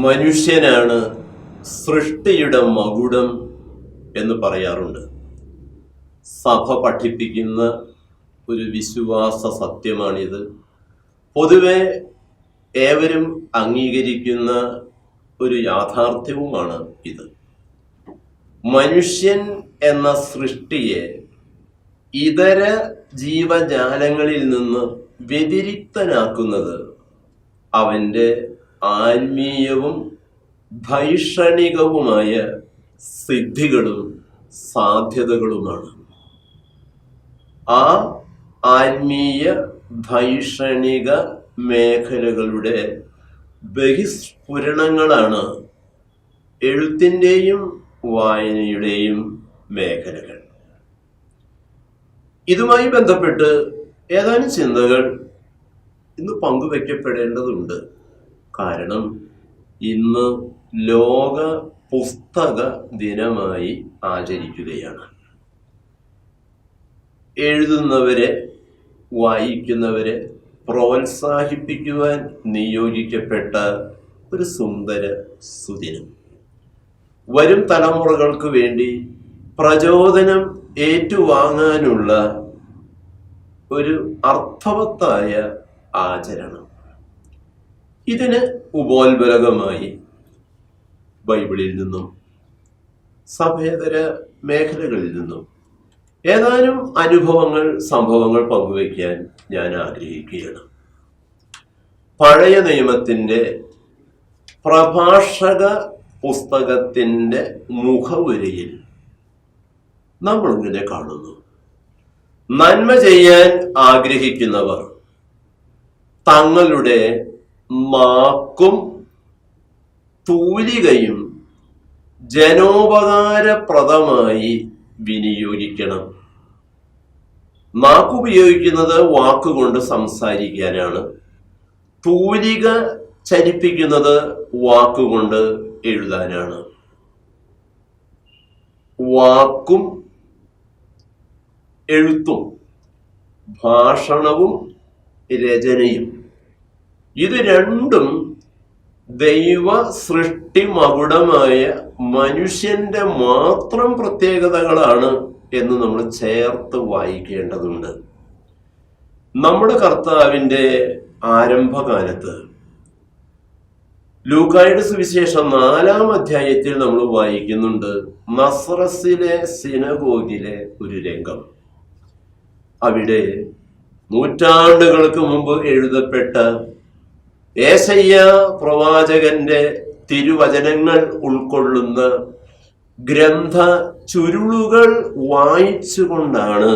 മനുഷ്യനാണ് സൃഷ്ടിയുടെ മകുടം എന്ന് പറയാറുണ്ട്. സഭ പഠിപ്പിക്കുന്ന ഒരു വിശ്വാസ സത്യമാണിത്. പൊതുവെ ഏവരും അംഗീകരിക്കുന്ന ഒരു യാഥാർത്ഥ്യവുമാണ് ഇത്. മനുഷ്യൻ എന്ന സൃഷ്ടിയെ ഇതര ജീവജാലങ്ങളിൽ നിന്ന് വ്യതിരിക്തനാക്കുന്നത് അവൻ്റെ ആത്മീയവും ഭൈഷണികവുമായ സിദ്ധികളും സാധ്യതകളുമാണ്. ആ ആത്മീയ ഭൈഷണിക മേഖലകളുടെ ബഹിസ്ഫുരണങ്ങളാണ് എഴുത്തിൻ്റെയും വായനയുടെയും മേഖലകൾ. ഇതുമായി ബന്ധപ്പെട്ട് ഏതാനും ചിന്തകൾ ഇന്ന് പങ്കുവയ്ക്കപ്പെടേണ്ടതുണ്ട്. കാരണം ഇന്ന് ലോക പുസ്തക ദിനമായി ആചരിക്കുകയാണ്. എഴുതുന്നവരെ, വായിക്കുന്നവരെ പ്രോത്സാഹിപ്പിക്കുവാൻ നിയോഗിക്കപ്പെട്ട ഒരു സുന്ദര സുദിനം. വരും തലമുറകൾക്ക് വേണ്ടി പ്രചോദനം ഏറ്റുവാങ്ങാനുള്ള ഒരു അർത്ഥവത്തായ ആചരണം. ഇതിന് ഉപോത്ബലകമായി ബൈബിളിൽ നിന്നും സഭേതര മേഖലകളിൽ നിന്നും ഏതാനും അനുഭവങ്ങൾ, സംഭവങ്ങൾ പങ്കുവയ്ക്കാൻ ഞാൻ ആഗ്രഹിക്കുകയാണ്. പഴയ നിയമത്തിൻ്റെ പ്രഭാഷക പുസ്തകത്തിൻ്റെ മുഖവുരയിൽ നമ്മളിങ്ങനെ കാണുന്നു: നന്മ ചെയ്യാൻ ആഗ്രഹിക്കുന്നവർ തങ്ങളുടെ നാക്കും തൂലികയും ജനോപകാരപ്രദമായി വിനിയോഗിക്കണം. നാക്കുപയോഗിക്കുന്നത് വാക്കുകൊണ്ട് സംസാരിക്കാനാണ്. തൂലിക ചലിപ്പിക്കുന്നത് വാക്കുകൊണ്ട് എഴുതാനാണ്. വാക്കും എഴുത്തും ഭാഷണവും രചനയും ഇത് രണ്ടും ദൈവ സൃഷ്ടി മകുടമായ മനുഷ്യന്റെ മാത്രം പ്രത്യേകതകളാണ് എന്ന് നമ്മൾ ചേർത്ത് വായിക്കേണ്ടതുണ്ട്. നമ്മുടെ കർത്താവിൻ്റെ ആരംഭകാലത്ത് ലൂക്കായുടെ സുവിശേഷം 4-ാം അധ്യായത്തിൽ നമ്മൾ വായിക്കുന്നുണ്ട് നസ്രസിലെ സിനഗോഗിലെ ഒരു രംഗം. അവിടെ നൂറ്റാണ്ടുകൾക്ക് മുമ്പ് എഴുതപ്പെട്ട യേശയ്യ പ്രവാചകന്റെ തിരുവചനങ്ങൾ ഉൾക്കൊള്ളുന്ന ഗ്രന്ഥ ചുരുളുകൾ വായിച്ചുകൊണ്ടാണ്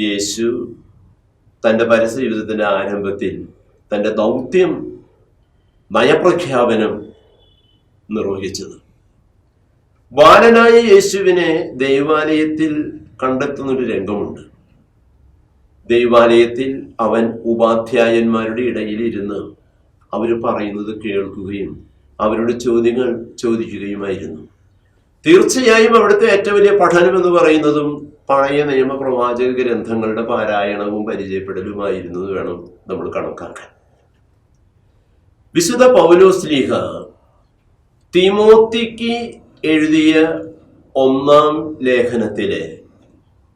യേശു തൻ്റെ പരസ്യ ജീവിതത്തിൻ്റെ ആരംഭത്തിൽ തൻ്റെ ദൗത്യം, നയപ്രഖ്യാപനം നിർവഹിച്ചത്. ബാലനായ യേശുവിനെ ദൈവാലയത്തിൽ കണ്ടെത്തുന്നൊരു രംഗമുണ്ട്. ദൈവാലയത്തിൽ അവൻ ഉപാധ്യായന്മാരുടെ ഇടയിലിരുന്ന് അവർ പറയുന്നത് കേൾക്കുകയും അവരുടെ ചോദ്യങ്ങൾ ചോദിക്കുകയുമായിരുന്നു. തീർച്ചയായും അവിടുത്തെ ഏറ്റവും വലിയ പഠനം എന്ന് പറയുന്നതും പഴയ നിയമ പ്രവാചക ഗ്രന്ഥങ്ങളുടെ പാരായണവും പരിചയപ്പെടലുമായിരുന്നു വേണം നമ്മൾ കണക്കാക്കാൻ. വിശുദ്ധ പൗലോസ്ലീഹ തീമോത്തിക്ക് എഴുതിയ 1-ാം ലേഖനത്തിലെ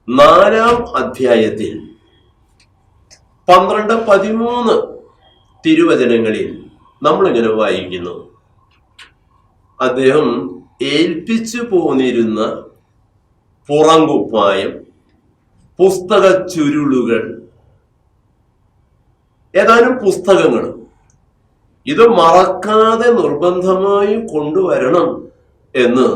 4-ാം അധ്യായത്തിൽ 12-13 തിരുവചനങ്ങളിൽ നമ്മളിങ്ങനെ വായിക്കുന്നു: അദ്ദേഹം ഏൽപ്പിച്ചു പോന്നിരുന്ന പുറംകുപ്പായം, പുസ്തക ചുരുളുകൾ, ഏതാനും പുസ്തകങ്ങളും ഇത് മറക്കാതെ നിർബന്ധമായി കൊണ്ടുവരണം എന്ന്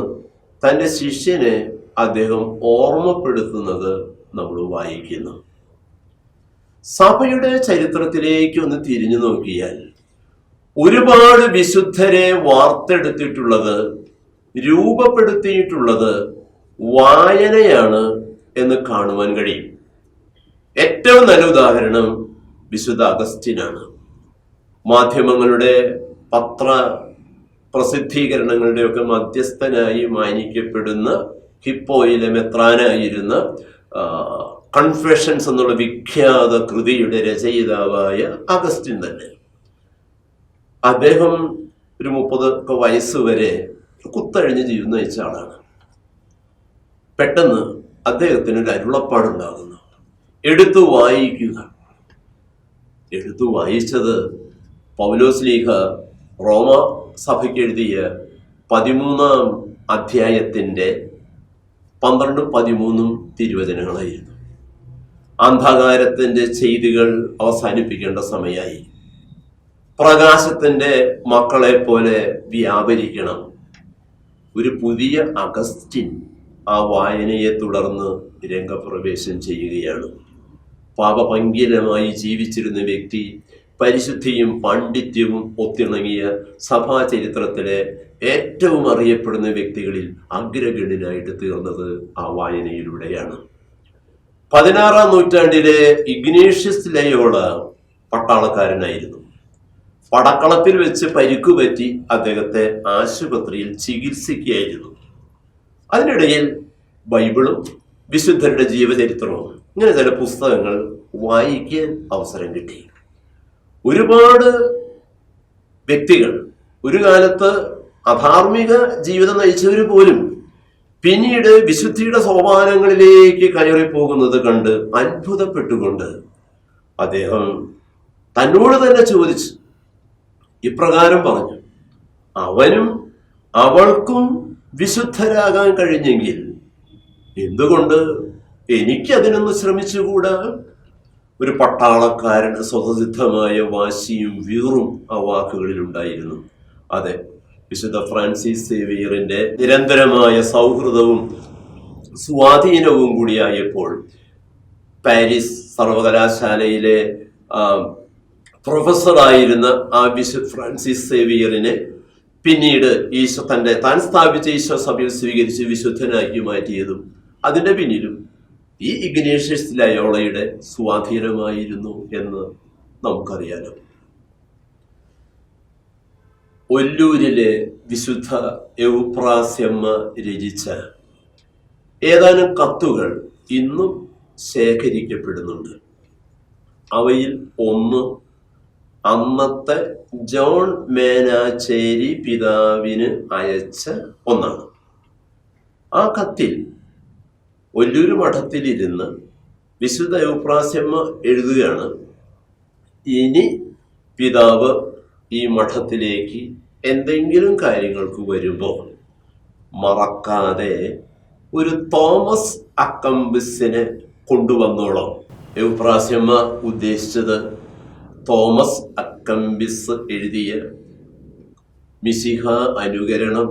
തൻ്റെ ശിഷ്യനെ അദ്ദേഹം ഓർമ്മപ്പെടുത്തുന്നത് നമ്മൾ വായിക്കുന്നു. സഭയുടെ ചരിത്രത്തിലേക്ക് ഒന്ന് തിരിഞ്ഞു നോക്കിയാൽ ഒരുപാട് വിശുദ്ധരെ വാർത്തെടുത്തിട്ടുള്ളത്, രൂപപ്പെടുത്തിയിട്ടുള്ളത് വായനയാണ് എന്ന് കാണുവാൻ കഴിയും. ഏറ്റവും നല്ല ഉദാഹരണം വിശുദ്ധ അഗസ്റ്റിനാണ്. മാധ്യമങ്ങളുടെ പത്ര പ്രസിദ്ധീകരണങ്ങളുടെയൊക്കെ മധ്യസ്ഥനായി മാനിക്കപ്പെടുന്ന ഹിപ്പോയിലെ മെത്രാനായിരുന്ന കൺഫെഷൻസ് എന്നുള്ള വിഖ്യാത കൃതിയുടെ രചയിതാവായ അഗസ്റ്റിൻ തന്നെ. അദ്ദേഹം ഒരു 30 വയസ്സ് വരെ കുത്തഴിഞ്ഞ് ജീവിതം നയിച്ച ആളാണ്. പെട്ടെന്ന് അദ്ദേഹത്തിന് ഒരു അരുളപ്പാടുണ്ടാകുന്നു. എടുത്തു വായിക്കുക. എടുത്തു വായിച്ചത് പൗലോസ്ലീഹ റോമ സഭയ്ക്ക് എഴുതിയ 13-ാം അധ്യായത്തിൻ്റെ 12-13 തിരുവചനങ്ങളായിരുന്നു. അന്ധകാരത്തിൻ്റെ ചെയ്തികൾ അവസാനിപ്പിക്കേണ്ട സമയമായി. പ്രകാശത്തിൻ്റെ മക്കളെ പോലെ വ്യാപരിക്കണം. ഒരു പുതിയ അഗസ്റ്റിൻ ആ വായനയെ തുടർന്ന് രംഗപ്രവേശം ചെയ്യുകയാണ്. പാപപങ്കിലമായി ജീവിച്ചിരുന്ന വ്യക്തി പരിശുദ്ധിയും പാണ്ഡിത്യവും ഒത്തിണങ്ങിയ സഭാ ചരിത്രത്തിലെ ഏറ്റവും അറിയപ്പെടുന്ന വ്യക്തികളിൽ അഗ്രഗണ്യനായിട്ട് തീർന്നത് ആ വായനയിലൂടെയാണ്. 16-ാം നൂറ്റാണ്ടിലെ ഇഗ്നേഷ്യസ് ലയോള പട്ടാളക്കാരനായിരുന്നു. പടക്കളത്തിൽ വെച്ച് പരിക്കുപറ്റി അദ്ദേഹത്തെ ആശുപത്രിയിൽ ചികിത്സിക്കുകയായിരുന്നു. അതിനിടയിൽ ബൈബിളും വിശുദ്ധരുടെ ജീവചരിത്രവും ഇങ്ങനെ ചില പുസ്തകങ്ങൾ വായിക്കാൻ അവസരം കിട്ടി. ഒരുപാട് വ്യക്തികൾ, ഒരു കാലത്ത് അധാർമിക ജീവിതം നയിച്ചവർ പോലും പിന്നീട് വിശുദ്ധിയുടെ സോപാനങ്ങളിലേക്ക് കയറിപ്പോകുന്നത് കണ്ട് അത്ഭുതപ്പെട്ടുകൊണ്ട് അദ്ദേഹം തന്നോട് തന്നെ ചോദിച്ചു, ഇപ്രകാരം പറഞ്ഞു, അവനും അവൾക്കും വിശുദ്ധരാകാൻ കഴിഞ്ഞെങ്കിൽ എന്തുകൊണ്ട് എനിക്കതിനൊന്ന് ശ്രമിച്ചുകൂടാ? ഒരു പട്ടാളക്കാരന് സ്വതസിദ്ധമായ വാശിയും വീറും ആ വാക്കുകളിൽ ഉണ്ടായിരുന്നു. അതെ, വിശുദ്ധ ഫ്രാൻസിസ് സേവിയറിന്റെ നിരന്തരമായ സൗഹൃദവും സ്വാധീനവും കൂടിയായപ്പോൾ പാരീസ് സർവകലാശാലയിലെ പ്രൊഫസറായിരുന്ന ആ ബിഷപ്പ് ഫ്രാൻസിസ് സേവിയറിനെ പിന്നീട് താൻ സ്ഥാപിച്ച ഈശോ സഭയിൽ സ്വീകരിച്ച് വിശുദ്ധനാക്കി മാറ്റിയതും അതിന്റെ പിന്നിലും ഈ ഇഗ്നേഷ്യസ് ലയോളയുടെ സ്വാധീനമായിരുന്നു എന്ന് നമുക്കറിയാലോ. ഒല്ലൂരിലെ വിശുദ്ധ എവുപ്രാസ്യമ്മ രചിച്ച ഏതാനും കത്തുകൾ ഇന്നും ശേഖരിക്കപ്പെടുന്നുണ്ട്. അവയിൽ ഒന്ന് അന്നത്തെ ജോൺ മേനാച്ചേരി പിതാവിന് അയച്ച ഒന്നാണ്. ആ കത്തിൽ ഒല്ലൂര് മഠത്തിലിരുന്ന് വിശുദ്ധ എവുപ്രാസ്യമ്മ എഴുതുകയാണ്, ഇനി പിതാവ് ഈ മഠത്തിലേക്ക് എന്തെങ്കിലും കാര്യങ്ങൾക്ക് വരുമ്പോൾ മറക്കാതെ ഒരു തോമസ് അക്കംബിസിനെ കൊണ്ടുവന്നോളാം. എവുപ്രാസ്യമ്മ ഉദ്ദേശിച്ചത് തോമസ് അക്കംബിസ് എഴുതിയ മിശിഹ അനുകരണം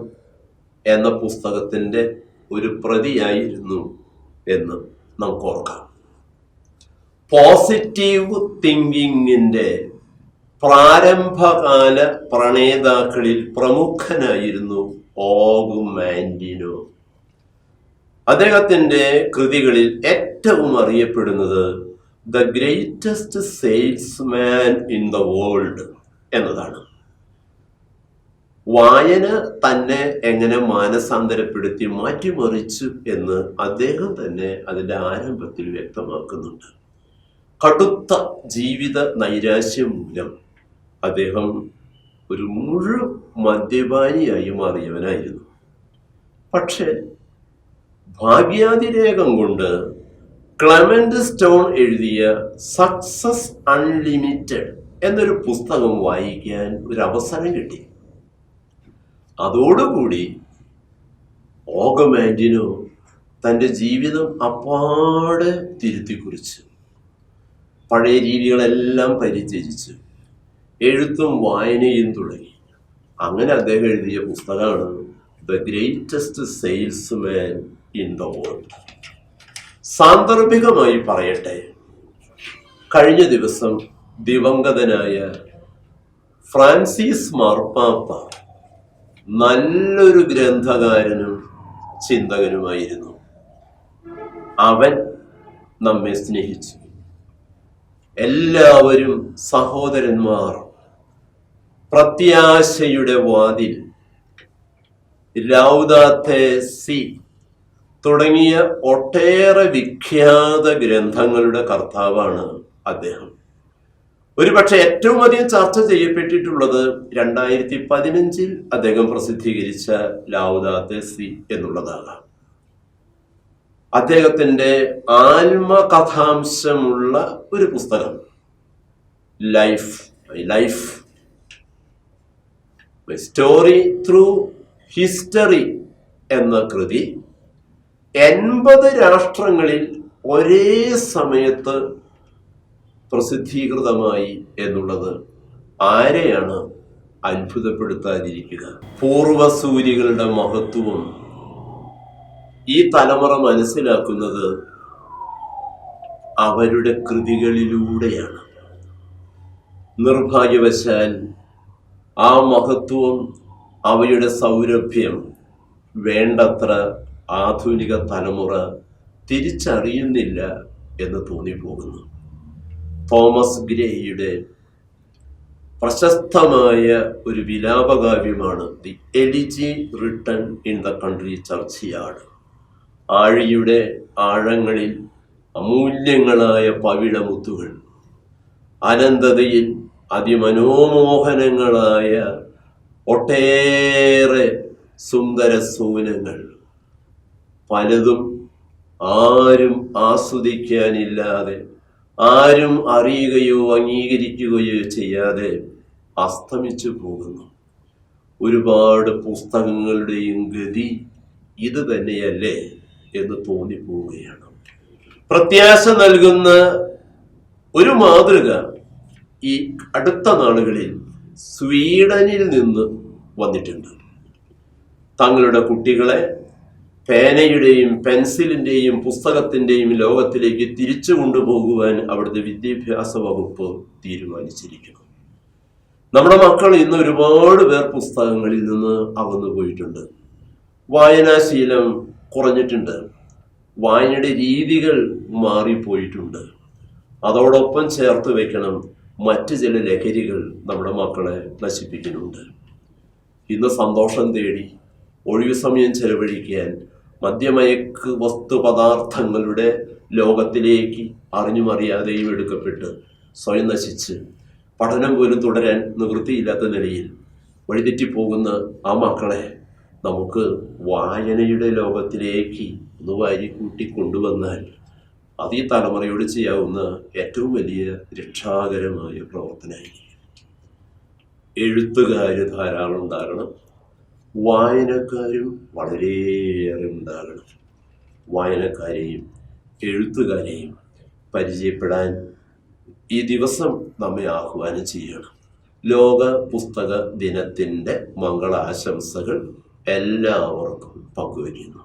എന്ന പുസ്തകത്തിൻ്റെ ഒരു പ്രതിയായിരുന്നു എന്ന് നമുക്ക് ഓർക്കാം. പോസിറ്റീവ് തിങ്കിങ്ങിൻ്റെ പ്രാരംഭകാല പ്രണേതാക്കളിൽ പ്രമുഖനായിരുന്നു ഓഗുമാൻഡിനോ. അദ്ദേഹത്തിൻ്റെ കൃതികളിൽ ഏറ്റവും അറിയപ്പെടുന്നത് the greatest salesman in the world എന്നതാണ്. വായന തന്നെ എങ്ങനെ മാനസാന്തരപ്പെടുത്തി മാറ്റിമറിച്ചു എന്ന് അദ്ദേഹം തന്നെ അതിൻ്റെ ആരംഭത്തിൽ വ്യക്തമാക്കുന്നുണ്ട്. കടുത്ത ജീവിത നൈരാശ്യം മൂലം അദ്ദേഹം ഒരു മദ്യപാനിയായി മാറിയവനായിരുന്നു. പക്ഷെ ഭാഗ്യാതിരേകം കൊണ്ട് ക്ലെമന്റ് സ്റ്റോൺ എഴുതിയ സക്സസ് അൺലിമിറ്റഡ് എന്നൊരു പുസ്തകം വായിക്കാൻ ഒരു അവസരം കിട്ടി. അതോടുകൂടി ഓഗമാൻഡിനോ തൻ്റെ ജീവിതം അപ്പാടെ തിരുത്തി കുറിച്ചു. പഴയ രീതികളെല്ലാം പരിത്യജിച്ചു എഴുത്തും വായനയും തുടങ്ങി. അങ്ങനെ അദ്ദേഹം എഴുതിയ പുസ്തകമാണ് the greatest salesman in the world. സാന്ദർഭികമായി പറയട്ടെ, കഴിഞ്ഞ ദിവസം ദിവംഗതനായ ഫ്രാൻസിസ് മാർപ്പാപ്പ നല്ലൊരു ഗ്രന്ഥകാരനും ചിന്തകനുമായിരുന്നു. അവൻ നമ്മെ സ്നേഹിച്ചു. എല്ലാവരും സഹോദരന്മാർ, പ്രത്യാശയുടെ വാതിൽ, ലൗദാത്തെ സി തുടങ്ങിയ ഒട്ടേറെ വിഖ്യാത ഗ്രന്ഥങ്ങളുടെ കർത്താവാണ് അദ്ദേഹം. ഒരുപക്ഷെ ഏറ്റവും അധികം ചർച്ച ചെയ്യപ്പെട്ടിട്ടുള്ളത് 2015 അദ്ദേഹം പ്രസിദ്ധീകരിച്ച ലൗദാത്തെ സി എന്നുള്ളതാകാം. അദ്ദേഹത്തിന്റെ ആത്മകഥാംശമുള്ള ഒരു പുസ്തകം ലൈഫ് സ്റ്റോറി ത്രൂ ഹിസ്റ്ററി എന്ന കൃതി 80 രാഷ്ട്രങ്ങളിൽ ഒരേ സമയത്ത് പ്രസിദ്ധീകൃതമായി എന്നുള്ളത് ആരെയാണ് അത്ഭുതപ്പെടുത്താതിരിക്കുക? പൂർവസൂരികളുടെ മഹത്വം ഈ തലമുറ മനസ്സിലാക്കുന്നത് അവരുടെ കൃതികളിലൂടെയാണ്. നിർഭാഗ്യവശാൽ ആ മഹത്വം, അവയുടെ സൗരഭ്യം വേണ്ടത്ര ആധുനിക തലമുറ തിരിച്ചറിയുന്നില്ല എന്ന് തോന്നിപ്പോകുന്നു. തോമസ് ഗ്രേയുടെ പ്രശസ്തമായ ഒരു വിലാപകാവ്യമാണ് the elegy written in the country churchyard. ആഴിയുടെ ആഴങ്ങളിൽ അമൂല്യങ്ങളായ പവിഴമുത്തുകൾ, അനന്തതയിൽ അതിമനോമോഹനങ്ങളായ ഒട്ടേറെ സുന്ദര സൂനങ്ങൾ, പലതും ആരും ആസ്വദിക്കാനില്ലാതെ, ആരും അറിയുകയോ അംഗീകരിക്കുകയോ ചെയ്യാതെ അസ്തമിച്ചു പോകുന്നു. ഒരുപാട് പുസ്തകങ്ങളുടെയും ഗതി ഇത് തന്നെയല്ലേ എന്ന് തോന്നിപ്പോവുകയാണ്. പ്രത്യാശ നൽകുന്ന ഒരു മാതൃക ഈ അടുത്ത നാളുകളിൽ സ്വീഡനിൽ നിന്ന് വന്നിട്ടുണ്ട്. തങ്ങളുടെ കുട്ടികളെ പേനയുടെയും പെൻസിലിന്റെയും പുസ്തകത്തിന്റെയും ലോകത്തിലേക്ക് തിരിച്ചു കൊണ്ടുപോകുവാൻ അവിടുത്തെ വിദ്യാഭ്യാസ വകുപ്പ് തീരുമാനിച്ചിരിക്കുന്നു. നമ്മുടെ മക്കൾ ഇന്ന് ഒരുപാട് പേർ പുസ്തകങ്ങളിൽ നിന്ന് അകന്നു പോയിട്ടുണ്ട്. വായനാശീലം കുറഞ്ഞിട്ടുണ്ട്. വായനയുടെ രീതികൾ മാറിപ്പോയിട്ടുണ്ട്. അതോടൊപ്പം ചേർത്ത് വെക്കണം, മറ്റു ചില ലഹരികൾ നമ്മുടെ മക്കളെ നശിപ്പിക്കുന്നുണ്ട്. ഇന്ന് സന്തോഷം തേടി ഒഴിവു സമയം ചെലവഴിക്കാൻ മദ്യമയക്ക് വസ്തു പദാർത്ഥങ്ങളുടെ ലോകത്തിലേക്ക് അറിഞ്ഞും അറിയാതെയും എടുക്കപ്പെട്ട് സ്വയം നശിച്ച് പഠനം പോലും തുടരാൻ നിവൃത്തിയില്ലാത്ത നിലയിൽ വഴിതെറ്റിപ്പോകുന്ന ആ മക്കളെ നമുക്ക് വായനയുടെ ലോകത്തിലേക്ക് ഒന്ന് വാരിക്കൂട്ടി കൊണ്ടുവന്നാൽ അത് ഈ തലമുറയോട് ചെയ്യാവുന്ന ഏറ്റവും വലിയ രക്ഷാകരമായ പ്രവർത്തനമായിരിക്കും. എഴുത്തുകാർ ധാരാളം ഉണ്ടാകണം, വായനക്കാരും വളരെയേറെ ഉണ്ടാകണം. വായനക്കാരെയും എഴുത്തുകാരെയും പരിചയപ്പെടാൻ ഈ ദിവസം നമ്മെ ആഹ്വാനം ചെയ്യണം. ലോക പുസ്തക ദിനത്തിൻ്റെ മംഗളാശംസകൾ എല്ലാവർക്കും പങ്കുവയ്ക്കുന്നു.